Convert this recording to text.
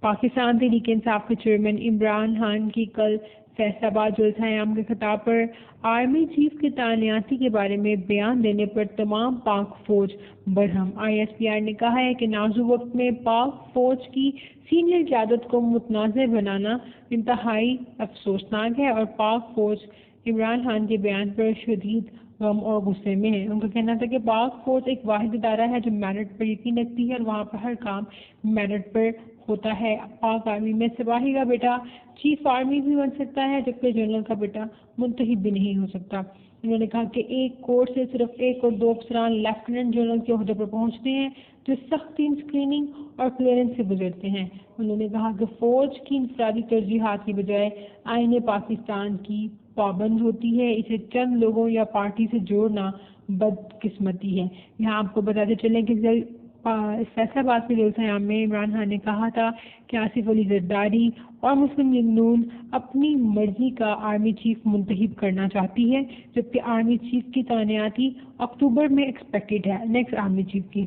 پاکستان تحریک انصاف کے چیئرمین عمران خان کی کل فیصل آباد جلسہ عام کے خطاب پر آرمی چیف کے تعیناتی کے بارے میں بیان دینے پر تمام پاک فوج برہم۔ ISPR نے کہا ہے کہ نازک وقت میں پاک فوج کی سینئر قیادت کو متنازع بنانا انتہائی افسوسناک ہے اور پاک فوج عمران خان کے بیان پر شدید غم اور غصے میں ہے۔ ان کا کہنا تھا کہ پاک فوج ایک واحد ادارہ ہے جو میرٹ پر یقین رکھتی ہے اور وہاں پر ہر کام میرٹ پر ہوتا ہے۔ پاک آرمی میں سپاہی کا بیٹا چیف آرمی بھی بن سکتا ہے جبکہ جنرل کا بیٹا منتخب بھی نہیں ہو سکتا۔ انہوں نے کہا کہ ایک کوٹ سے صرف 1 اور 2 افسران لیفٹیننٹ جنرل کے عہدے پر پہنچتے ہیں جو سخت ترین اسکریننگ اور کلیئرنس سے گزرتے ہیں۔ انہوں نے کہا کہ فوج کی انفرادی ترجیحات کی بجائے آئین پاکستان کی پابند ہوتی ہے، اسے چند لوگوں یا پارٹی سے جوڑنا بدقسمتی ہے۔ یہاں آپ کو بتاتے چلیں کہ فیصل آباد کے جلسہ عام میں عمران خان نے کہا تھا کہ آصف علی زرداری اور مسلم لیگ نون اپنی مرضی کا آرمی چیف منتخب کرنا چاہتی ہے جبکہ آرمی چیف کی تعیناتی اکتوبر میں ایکسپیکٹڈ ہے، نیکسٹ آرمی چیف کی۔